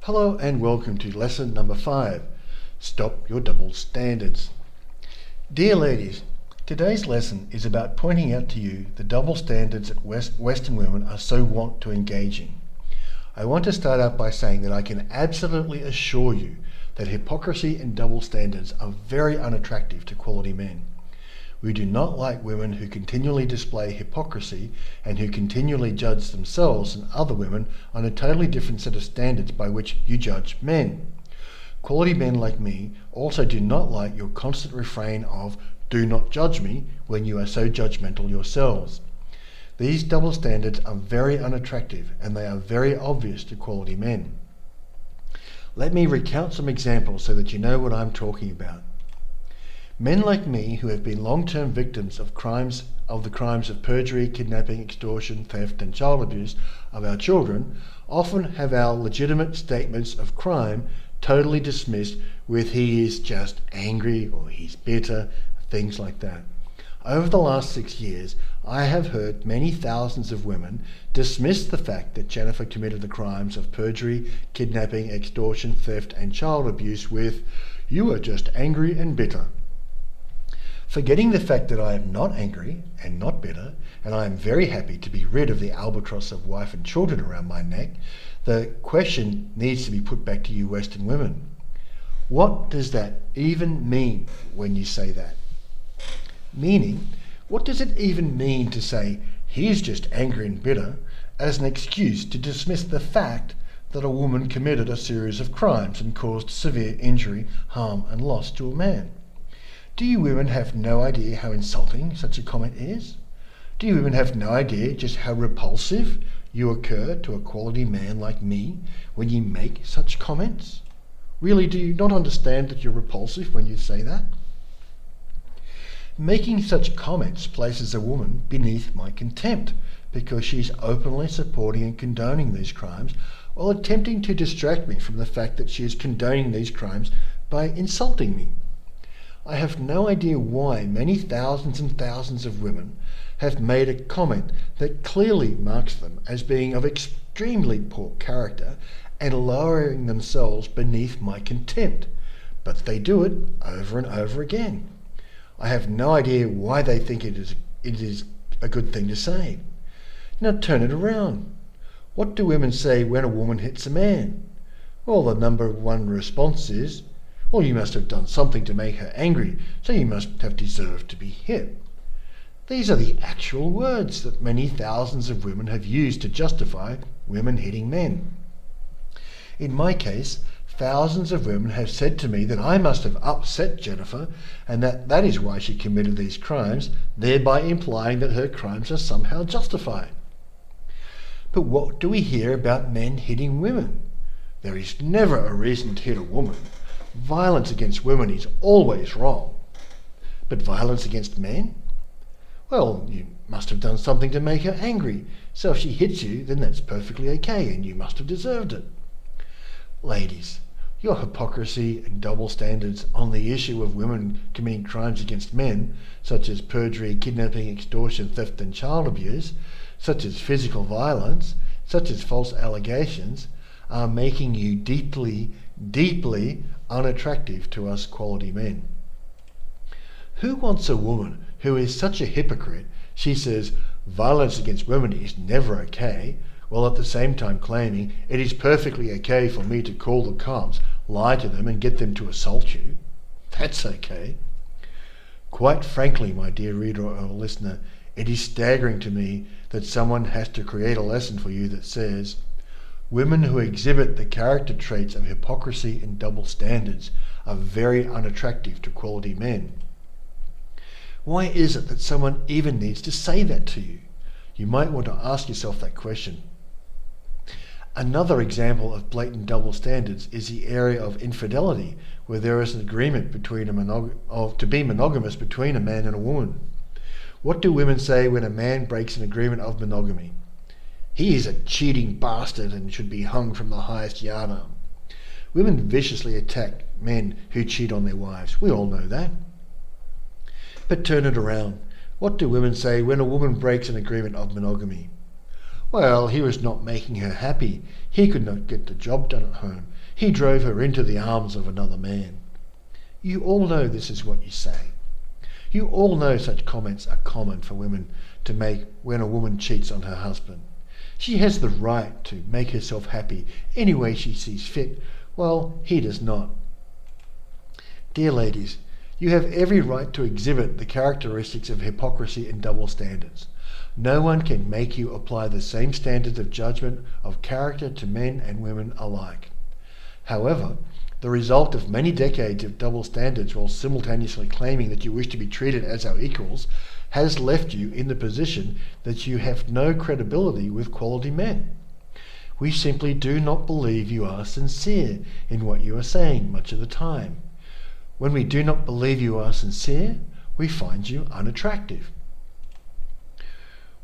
Hello and welcome to lesson number 5, Stop Your Double Standards. Dear ladies, today's lesson is about pointing out to you the double standards that Western women are so wont to engage in. I want to start out by saying that I can absolutely assure you that hypocrisy and double standards are very unattractive to quality men. We do not like women who continually display hypocrisy and who continually judge themselves and other women on a totally different set of standards by which you judge men. Quality men like me also do not like your constant refrain of "do not judge me" when you are so judgmental yourselves. These double standards are very unattractive and they are very obvious to quality men. Let me recount some examples so that you know what I'm talking about. Men like me who have been long-term victims of the crimes of perjury, kidnapping, extortion, theft and child abuse of our children often have our legitimate statements of crime totally dismissed with "he is just angry" or "he's bitter," things like that. Over the last 6 years, I have heard many thousands of women dismiss the fact that Jennifer committed the crimes of perjury, kidnapping, extortion, theft and child abuse with "you are just angry and bitter." Forgetting the fact that I am not angry and not bitter, and I am very happy to be rid of the albatross of wife and children around my neck, the question needs to be put back to you Western women. What does that even mean when you say that? Meaning, what does it even mean to say "he's just angry and bitter" as an excuse to dismiss the fact that a woman committed a series of crimes and caused severe injury, harm and loss to a man? Do you women have no idea how insulting such a comment is? Do you women have no idea just how repulsive you occur to a quality man like me when you make such comments? Really, do you not understand that you're repulsive when you say that? Making such comments places a woman beneath my contempt because she's openly supporting and condoning these crimes while attempting to distract me from the fact that she is condoning these crimes by insulting me. I have no idea why many thousands and thousands of women have made a comment that clearly marks them as being of extremely poor character and lowering themselves beneath my contempt, but they do it over and over again. I have no idea why they think it is a good thing to say. Now turn it around. What do women say when a woman hits a man? Well, the number one response is, "Well, you must have done something to make her angry, so you must have deserved to be hit." These are the actual words that many thousands of women have used to justify women hitting men. In my case, thousands of women have said to me that I must have upset Jennifer and that is why she committed these crimes, thereby implying that her crimes are somehow justified. But what do we hear about men hitting women? There is never a reason to hit a woman. Violence against women is always wrong. But violence against men? Well, you must have done something to make her angry, so if she hits you, then that's perfectly okay and you must have deserved it. Ladies, your hypocrisy and double standards on the issue of women committing crimes against men, such as perjury, kidnapping, extortion, theft and child abuse, such as physical violence, such as false allegations, are making you deeply, deeply unattractive to us quality men. Who wants a woman who is such a hypocrite she says violence against women is never okay, while at the same time claiming it is perfectly okay for me to call the cops, lie to them and get them to assault you? That's okay. Quite frankly, my dear reader or listener, it is staggering to me that someone has to create a lesson for you that says women who exhibit the character traits of hypocrisy and double standards are very unattractive to quality men. Why is it that someone even needs to say that to you? You might want to ask yourself that question. Another example of blatant double standards is the area of infidelity, where there is an agreement to be monogamous between a man and a woman. What do women say when a man breaks an agreement of monogamy? "He is a cheating bastard and should be hung from the highest yardarm." Women viciously attack men who cheat on their wives. We all know that. But turn it around. What do women say when a woman breaks an agreement of monogamy? Well, he was not making her happy. He could not get the job done at home. He drove her into the arms of another man. You all know this is what you say. You all know such comments are common for women to make when a woman cheats on her husband. She has the right to make herself happy any way she sees fit, while he does not. Dear ladies, you have every right to exhibit the characteristics of hypocrisy and double standards. No one can make you apply the same standards of judgment of character to men and women alike. However, the result of many decades of double standards while simultaneously claiming that you wish to be treated as our equals has left you in the position that you have no credibility with quality men. We simply do not believe you are sincere in what you are saying much of the time. When we do not believe you are sincere, we find you unattractive.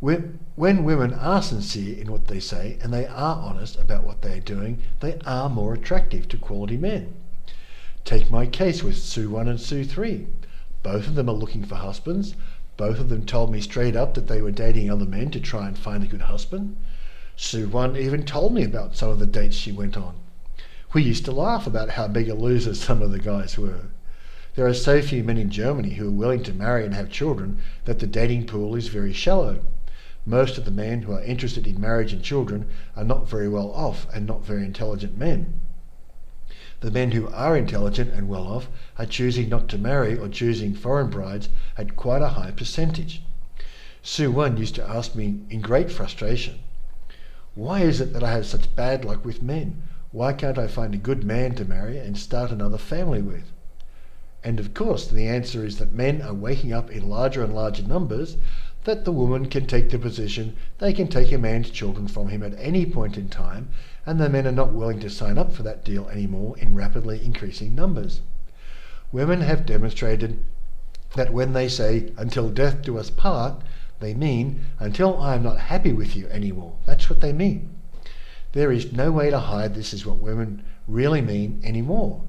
When women are sincere in what they say and they are honest about what they are doing, they are more attractive to quality men. Take my case with Sue 1 and Sue 3. Both of them are looking for husbands. Both of them told me straight up that they were dating other men to try and find a good husband. Sue 1 even told me about some of the dates she went on. We used to laugh about how big a loser some of the guys were. There are so few men in Germany who are willing to marry and have children that the dating pool is very shallow. Most of the men who are interested in marriage and children are not very well off and not very intelligent men. The men who are intelligent and well off are choosing not to marry or choosing foreign brides at quite a high percentage. Sue 1 used to ask me in great frustration, "Why is it that I have such bad luck with men? Why can't I find a good man to marry and start another family with?" And of course the answer is that men are waking up in larger and larger numbers, that the woman can take the position they can take a man's children from him at any point in time, and the men are not willing to sign up for that deal anymore in rapidly increasing numbers. Women have demonstrated that when they say, "until death do us part," they mean, "until I am not happy with you anymore." That's what they mean. There is no way to hide this is what women really mean anymore.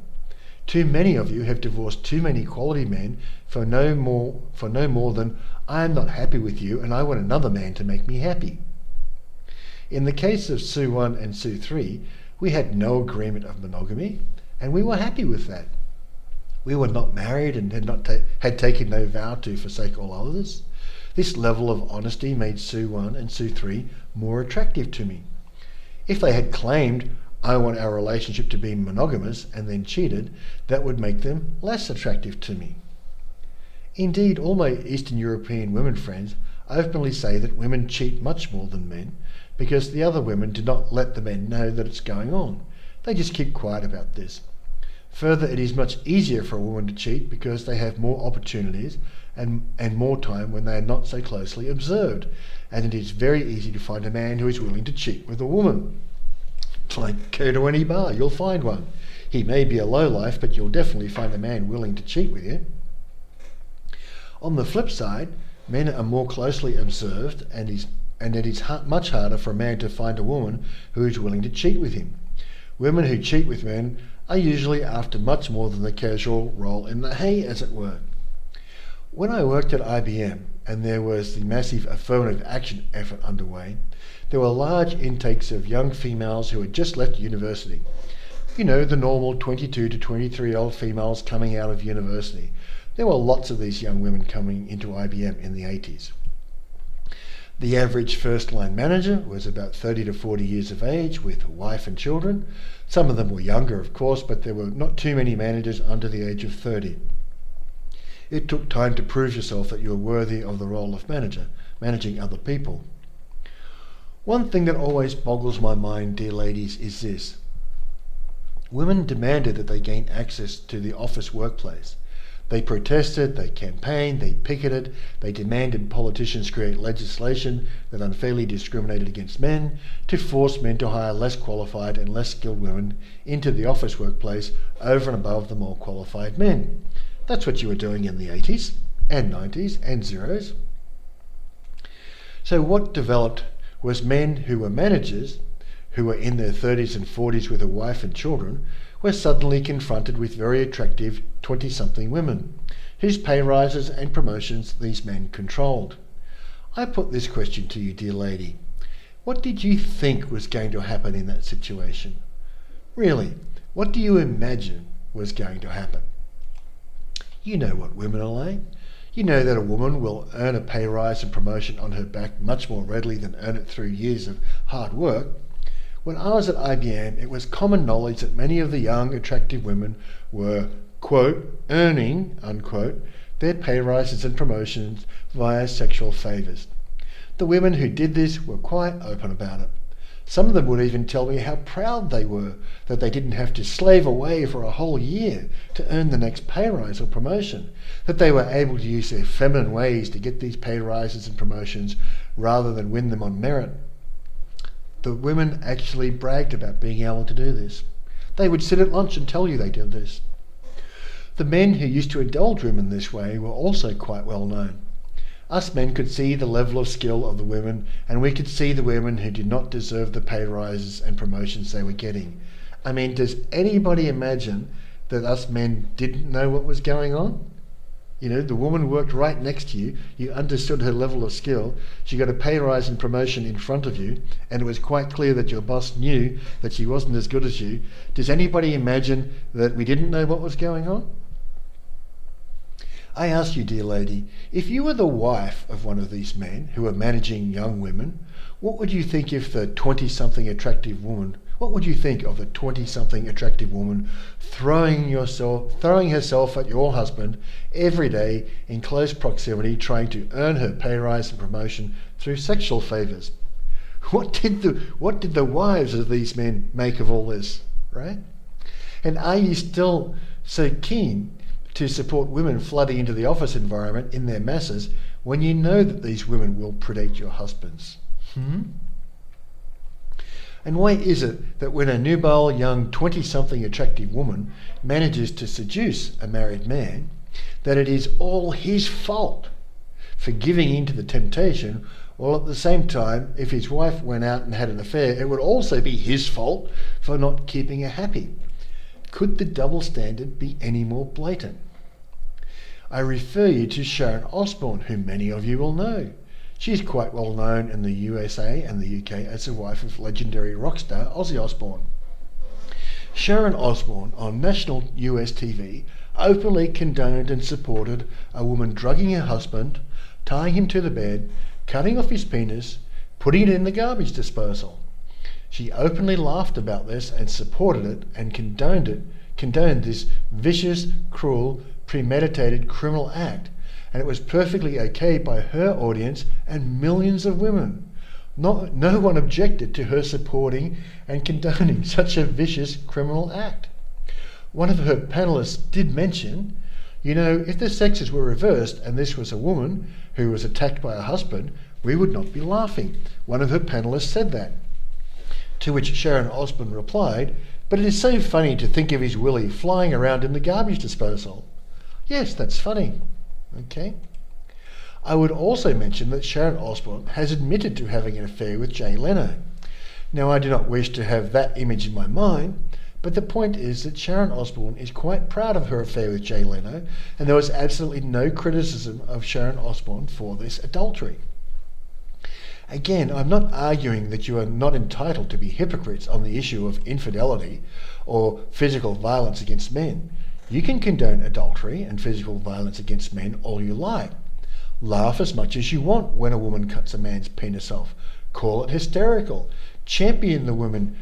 Too many of you have divorced too many quality men for no more than, "I am not happy with you and I want another man to make me happy." In the case of Sue 1 and Sue 3, we had no agreement of monogamy, and we were happy with that. We were not married and had taken no vow to forsake all others. This level of honesty made Sue 1 and Sue 3 more attractive to me. If they had claimed, "I want our relationship to be monogamous," and then cheated, that would make them less attractive to me. Indeed, all my Eastern European women friends openly say that women cheat much more than men because the other women do not let the men know that it's going on. They just keep quiet about this. Further, it is much easier for a woman to cheat because they have more opportunities and more time when they are not so closely observed, and it is very easy to find a man who is willing to cheat with a woman. Like, go to any bar, you'll find one. He may be a lowlife, but you'll definitely find a man willing to cheat with you. On the flip side, men are more closely observed, and it is much harder for a man to find a woman who is willing to cheat with him. Women who cheat with men are usually after much more than the casual roll in the hay, as it were. When I worked at IBM and there was the massive affirmative action effort underway, there were large intakes of young females who had just left university. You know, the normal 22 to 23-year-old females coming out of university. There were lots of these young women coming into IBM in the 80s. The average first-line manager was about 30 to 40 years of age with a wife and children. Some of them were younger, of course, but there were not too many managers under the age of 30. It took time to prove yourself that you were worthy of the role of manager, managing other people. One thing that always boggles my mind, dear ladies, is this. Women demanded that they gain access to the office workplace. They protested, they campaigned, they picketed, they demanded politicians create legislation that unfairly discriminated against men to force men to hire less qualified and less skilled women into the office workplace over and above the more qualified men. That's what you were doing in the 80s and 90s and zeros. So what developed was men who were managers, who were in their 30s and 40s with a wife and children, were suddenly confronted with very attractive 20-something women, whose pay rises and promotions these men controlled. I put this question to you, dear lady. What did you think was going to happen in that situation? Really, what do you imagine was going to happen? You know what women are like. You know that a woman will earn a pay rise and promotion on her back much more readily than earn it through years of hard work. When I was at IBM, it was common knowledge that many of the young, attractive women were, quote, earning, unquote, their pay rises and promotions via sexual favours. The women who did this were quite open about it. Some of them would even tell me how proud they were that they didn't have to slave away for a whole year to earn the next pay rise or promotion, that they were able to use their feminine ways to get these pay rises and promotions rather than win them on merit. The women actually bragged about being able to do this. They would sit at lunch and tell you they did this. The men who used to indulge women this way were also quite well known. Us men could see the level of skill of the women, and we could see the women who did not deserve the pay rises and promotions they were getting. I mean, does anybody imagine that us men didn't know what was going on? You know, the woman worked right next to you, you understood her level of skill, she got a pay rise and promotion in front of you, and it was quite clear that your boss knew that she wasn't as good as you. Does anybody imagine that we didn't know what was going on? I ask you, dear lady, if you were the wife of one of these men who are managing young women, what would you think if the 20-something attractive woman, what would you think of the 20-something attractive woman throwing herself at your husband every day in close proximity, trying to earn her pay rise and promotion through sexual favours? What did the wives of these men make of all this, right? And are you still so keen to support women flooding into the office environment in their masses when you know that these women will predate your husbands? And why is it that when a nubile, young, 20-something attractive woman manages to seduce a married man, that it is all his fault for giving in to the temptation, while at the same time, if his wife went out and had an affair, it would also be his fault for not keeping her happy? Could the double standard be any more blatant? I refer you to Sharon Osbourne, who many of you will know. She's quite well known in the USA and the UK as the wife of legendary rock star Ozzy Osbourne. Sharon Osbourne on national US TV openly condoned and supported a woman drugging her husband, tying him to the bed, cutting off his penis, putting it in the garbage disposal. She openly laughed about this and supported it and condoned this vicious, cruel, premeditated criminal act, and it was perfectly okay by her audience and millions of women. No one objected to her supporting and condoning such a vicious criminal act. One of her panelists did mention, you know, if the sexes were reversed and this was a woman who was attacked by her husband, we would not be laughing. One of her panelists said that. To which Sharon Osbourne replied, but it is so funny to think of his willy flying around in the garbage disposal. Yes, that's funny. Okay. I would also mention that Sharon Osbourne has admitted to having an affair with Jay Leno. Now, I do not wish to have that image in my mind, but the point is that Sharon Osbourne is quite proud of her affair with Jay Leno, and there was absolutely no criticism of Sharon Osbourne for this adultery. Again, I'm not arguing that you are not entitled to be hypocrites on the issue of infidelity or physical violence against men. You can condone adultery and physical violence against men all you like. Laugh as much as you want when a woman cuts a man's penis off. Call it hysterical. Champion the women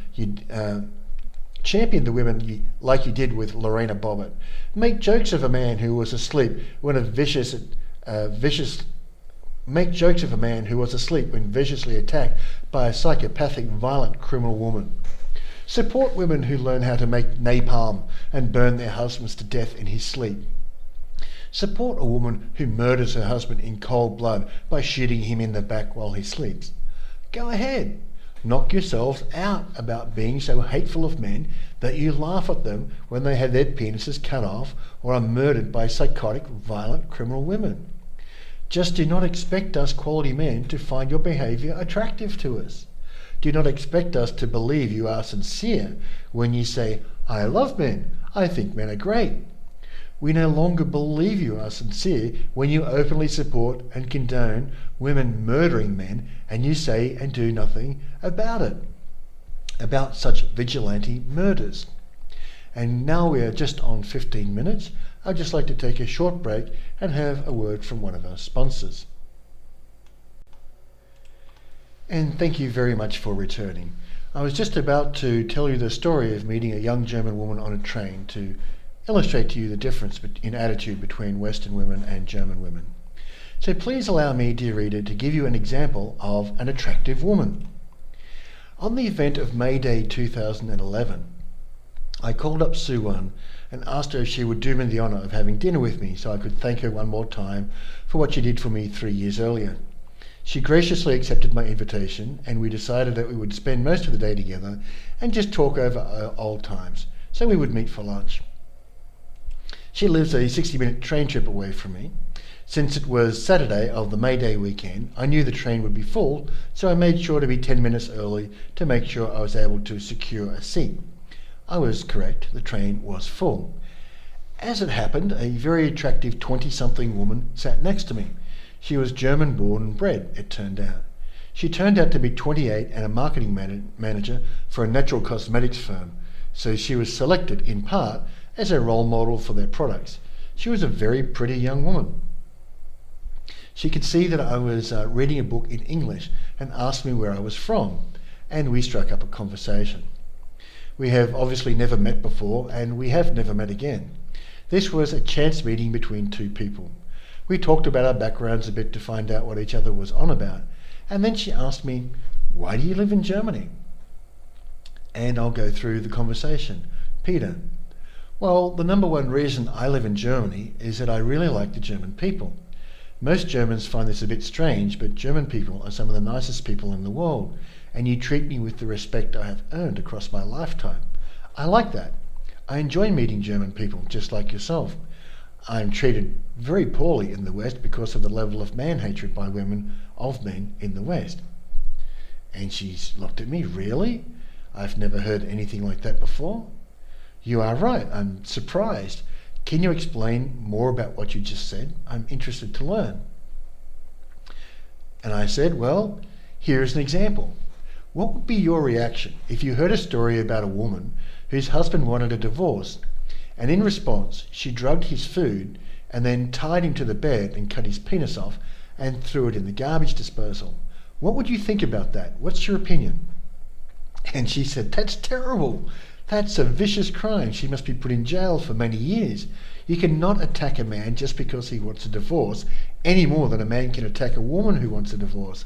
like you did with Lorena Bobbitt. Make jokes of a man who was asleep when viciously attacked by a psychopathic, violent criminal woman. Support women who learn how to make napalm and burn their husbands to death in his sleep. Support a woman who murders her husband in cold blood by shooting him in the back while he sleeps. Go ahead. Knock yourselves out about being so hateful of men that you laugh at them when they have their penises cut off or are murdered by psychotic, violent criminal women. Just do not expect us quality men to find your behaviour attractive to us. Do not expect us to believe you are sincere when you say, I love men, I think men are great. We no longer believe you are sincere when you openly support and condone women murdering men and you say and do nothing about it, about such vigilante murders. And now we are just on 15 minutes. I'd just like to take a short break and have a word from one of our sponsors. And thank you very much for returning. I was just about to tell you the story of meeting a young German woman on a train to illustrate to you the difference in attitude between Western women and German women. So please allow me, dear reader, to give you an example of an attractive woman. On the event of May Day 2011, I called up Sue One and asked her if she would do me the honour of having dinner with me so I could thank her one more time for what she did for me 3 years earlier. She graciously accepted my invitation and we decided that we would spend most of the day together and just talk over old times, so we would meet for lunch. She lives a 60-minute train trip away from me. Since it was Saturday of the May Day weekend, I knew the train would be full, so I made sure to be 10 minutes early to make sure I was able to secure a seat. I was correct, the train was full. As it happened, a very attractive 20-something woman sat next to me. She was German born and bred, it turned out. She turned out to be 28 and a marketing manager for a natural cosmetics firm, so she was selected in part as a role model for their products. She was a very pretty young woman. She could see that I was reading a book in English and asked me where I was from, and we struck up a conversation. We have obviously never met before, and we have never met again. This was a chance meeting between two people. We talked about our backgrounds a bit to find out what each other was on about, and then she asked me, "Why do you live in Germany?" And I'll go through the conversation. Peter: "Well, the number one reason I live in Germany is that I really like the German people. Most Germans find this a bit strange, but German people are some of the nicest people in the world, and you treat me with the respect I have earned across my lifetime. I like that. I enjoy meeting German people, just like yourself. I am treated very poorly in the West because of the level of man-hatred by women of men in the West." And she looked at me, "Really? I've never heard anything like that before." "You are right. I'm surprised. Can you explain more about what you just said? I'm interested to learn." And I said, "Well, here's an example. What would be your reaction if you heard a story about a woman whose husband wanted a divorce, and in response she drugged his food and then tied him to the bed and cut his penis off and threw it in the garbage disposal? What would you think about that? What's your opinion?" And she said, "That's terrible. That's a vicious crime. She must be put in jail for many years. You cannot attack a man just because he wants a divorce, any more than a man can attack a woman who wants a divorce.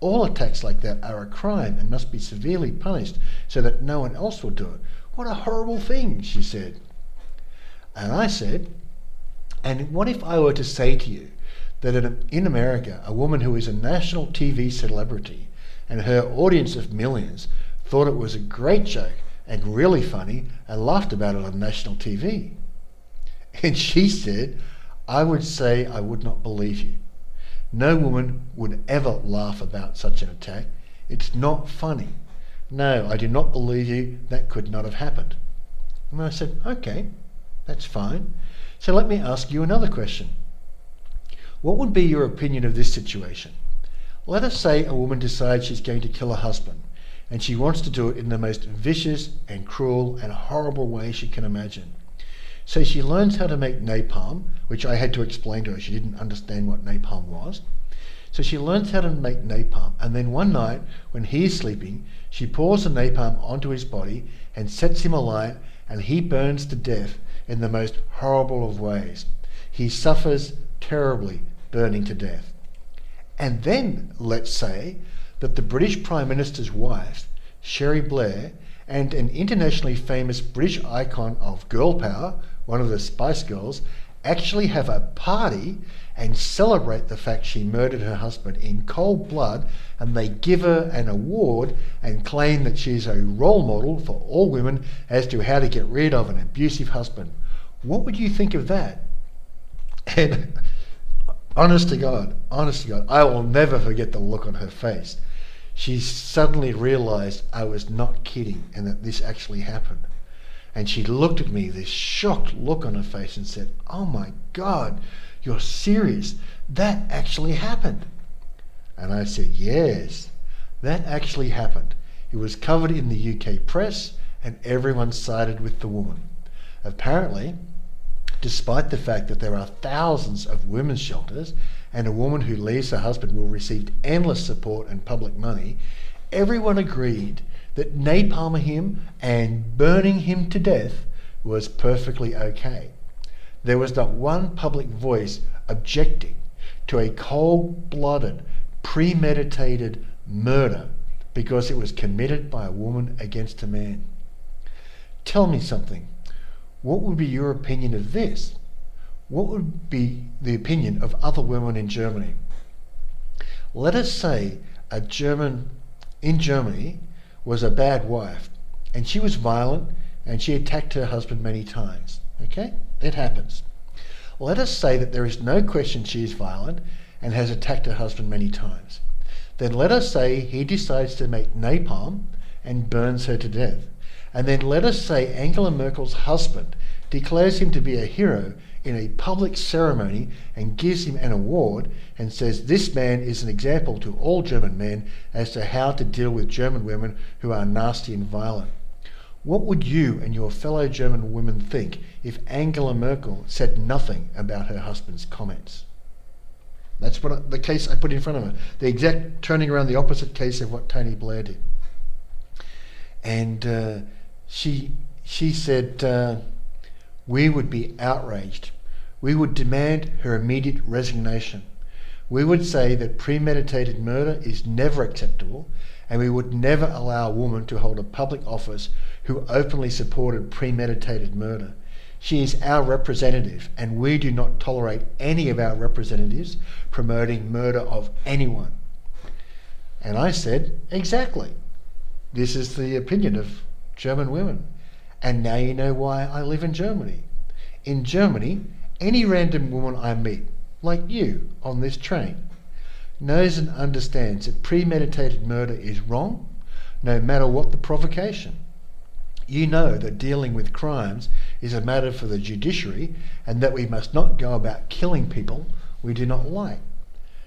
All attacks like that are a crime and must be severely punished so that no one else will do it. What a horrible thing," she said. And I said, "And what if I were to say to you that in America, a woman who is a national TV celebrity and her audience of millions thought it was a great joke and really funny and laughed about it on national TV?" And she said, "I would say I would not believe you. No woman would ever laugh about such an attack. It's not funny. No, I do not believe you. That could not have happened." And I said, "Okay, that's fine. So let me ask you another question. What would be your opinion of this situation? Let us say a woman decides she's going to kill her husband, and she wants to do it in the most vicious and cruel and horrible way she can imagine. So she learns how to make napalm, which I had to explain to her. She didn't understand what napalm was. So she learns how to make napalm, and then one night, when he is sleeping, she pours the napalm onto his body and sets him alight, and he burns to death in the most horrible of ways. He suffers terribly, burning to death. And then, let's say, that the British Prime Minister's wife, Sherry Blair, and an internationally famous British icon of girl power, one of the Spice Girls, actually have a party and celebrate the fact she murdered her husband in cold blood, and they give her an award and claim that she's a role model for all women as to how to get rid of an abusive husband. What would you think of that?" And honest to God, I will never forget the look on her face. She suddenly realized I was not kidding and that this actually happened. And she looked at me, this shocked look on her face, and said, "Oh my God, you're serious? That actually happened?" And I said, "Yes, that actually happened. It was covered in the UK press and everyone sided with the woman. Apparently, despite the fact that there are thousands of women's shelters and a woman who leaves her husband will receive endless support and public money, everyone agreed that napalming him and burning him to death was perfectly okay. There was not one public voice objecting to a cold-blooded, premeditated murder because it was committed by a woman against a man. Tell me something. What would be your opinion of this? What would be the opinion of other women in Germany? Let us say a German in Germany was a bad wife and she was violent and she attacked her husband many times. Okay? It happens. Let us say that there is no question she is violent and has attacked her husband many times. Then let us say he decides to make napalm and burns her to death. And then let us say Angela Merkel's husband declares him to be a hero in a public ceremony and gives him an award and says this man is an example to all German men as to how to deal with German women who are nasty and violent. What would you and your fellow German women think if Angela Merkel said nothing about her husband's comments? That's the case I put in front of her. The exact turning around the opposite case of what Tony Blair did. And she said, we would be outraged. We would demand her immediate resignation. We would say that premeditated murder is never acceptable, and we would never allow a woman to hold a public office who openly supported premeditated murder. She is our representative, and we do not tolerate any of our representatives promoting murder of anyone. And I said, exactly. This is the opinion of German women. And now you know why I live in Germany. In Germany, any random woman I meet, like you on this train, knows and understands that premeditated murder is wrong, no matter what the provocation. You know that dealing with crimes is a matter for the judiciary and that we must not go about killing people we do not like.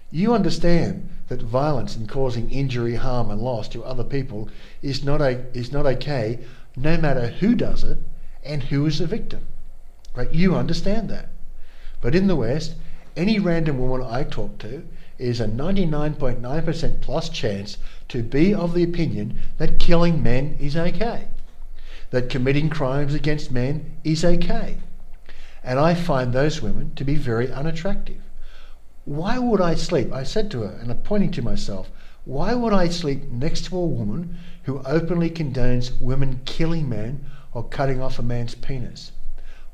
You understand that violence and causing injury, harm and loss to other people is not okay, no matter who does it and who is the victim. Right? You understand that. But in the West, any random woman I talk to is a 99.9% plus chance to be of the opinion that killing men is okay, that committing crimes against men is okay. And I find those women to be very unattractive. Why would I sleep? I said to her, and I'm pointing to myself, why would I sleep next to a woman who openly condones women killing men or cutting off a man's penis?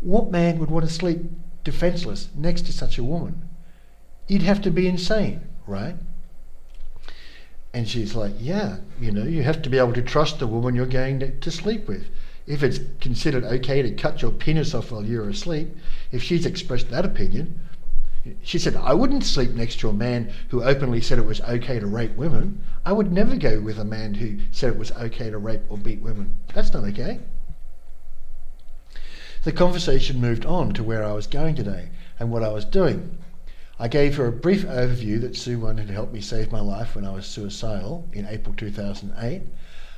What man would want to sleep defenseless next to such a woman? You'd have to be insane, right? And she's like, yeah, you have to be able to trust the woman you're going to sleep with. If it's considered okay to cut your penis off while you're asleep, if she's expressed that opinion, she said, I wouldn't sleep next to a man who openly said it was okay to rape women. I would never go with a man who said it was okay to rape or beat women. That's not okay. The conversation moved on to where I was going today and what I was doing. I gave her a brief overview that Sue One had helped me save my life when I was suicidal in April 2008.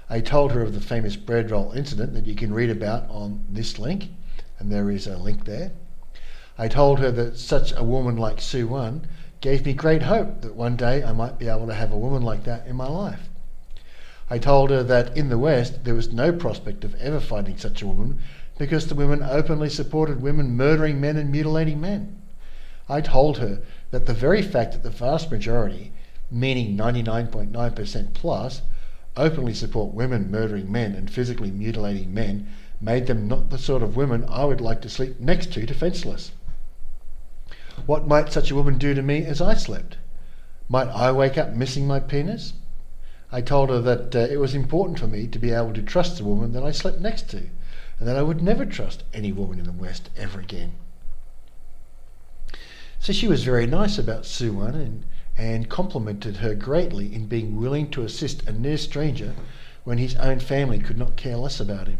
I told her of the famous bread roll incident that you can read about on this link, and there is a link there. I told her that such a woman like Sue One gave me great hope that one day I might be able to have a woman like that in my life. I told her that in the West there was no prospect of ever finding such a woman because the women openly supported women murdering men and mutilating men. I told her that the very fact that the vast majority, meaning 99.9% plus, openly support women murdering men and physically mutilating men made them not the sort of women I would like to sleep next to defenseless. What might such a woman do to me as I slept? Might I wake up missing my penis? I told her that it was important for me to be able to trust the woman that I slept next to, and that I would never trust any woman in the West ever again. So she was very nice about Sue One and complimented her greatly in being willing to assist a near stranger when his own family could not care less about him.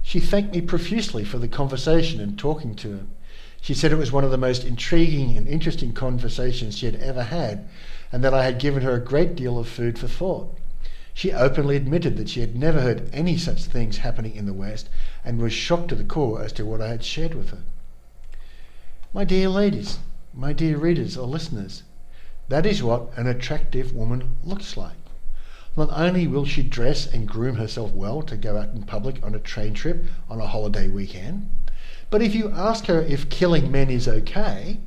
She thanked me profusely for the conversation and talking to him. She said it was one of the most intriguing and interesting conversations she had ever had, and that I had given her a great deal of food for thought. She openly admitted that she had never heard any such things happening in the West, and was shocked to the core as to what I had shared with her. My dear ladies, my dear readers or listeners, that is what an attractive woman looks like. Not only will she dress and groom herself well to go out in public on a train trip on a holiday weekend, but if you ask her if killing men is okay,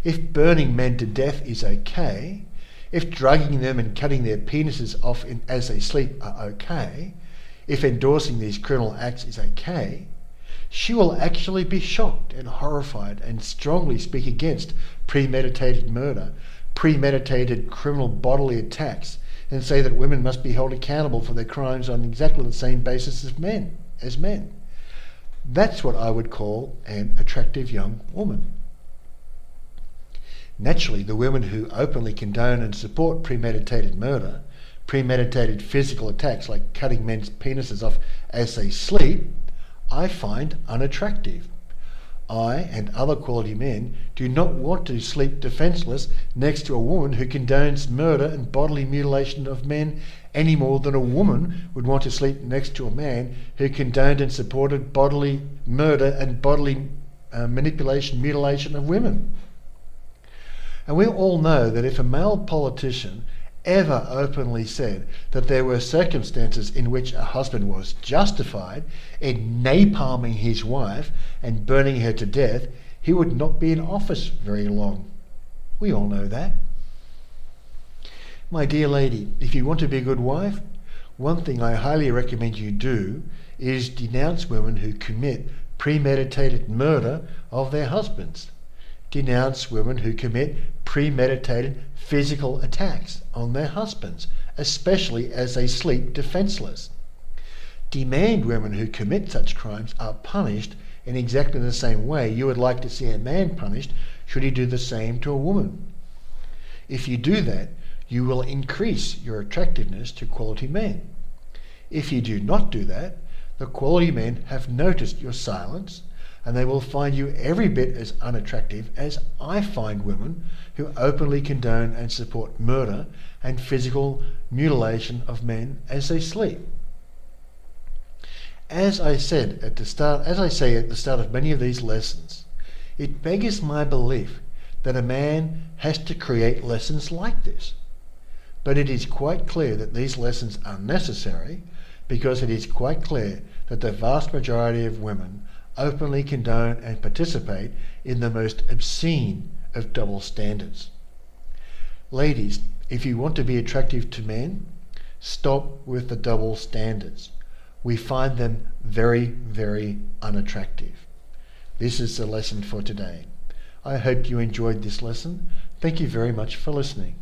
if burning men to death is okay, if drugging them and cutting their penises off as they sleep are okay, if endorsing these criminal acts is okay, she will actually be shocked and horrified and strongly speak against premeditated murder, premeditated criminal bodily attacks, and say that women must be held accountable for their crimes on exactly the same basis as men. That's what I would call an attractive young woman. Naturally, the women who openly condone and support premeditated murder, premeditated physical attacks like cutting men's penises off as they sleep, I find unattractive. I and other quality men do not want to sleep defenceless next to a woman who condones murder and bodily mutilation of men any more than a woman would want to sleep next to a man who condoned and supported bodily murder and bodily mutilation of women. And we all know that if a male politician ever openly said that there were circumstances in which a husband was justified in napalming his wife and burning her to death, he would not be in office very long. We all know that. My dear lady, if you want to be a good wife, one thing I highly recommend you do is denounce women who commit premeditated murder of their husbands. Denounce women who commit premeditated physical attacks on their husbands, especially as they sleep defenceless. Demand women who commit such crimes are punished in exactly the same way you would like to see a man punished should he do the same to a woman. If you do that, you will increase your attractiveness to quality men. If you do not do that, the quality men have noticed your silence, and they will find you every bit as unattractive as I find women who openly condone and support murder and physical mutilation of men as they sleep. As I say at the start of many of these lessons, it beggars my belief that a man has to create lessons like this. But it is quite clear that these lessons are necessary, because it is quite clear that the vast majority of women openly condone and participate in the most obscene of double standards. Ladies, if you want to be attractive to men, stop with the double standards. We find them very, very unattractive. This is the lesson for today. I hope you enjoyed this lesson. Thank you very much for listening.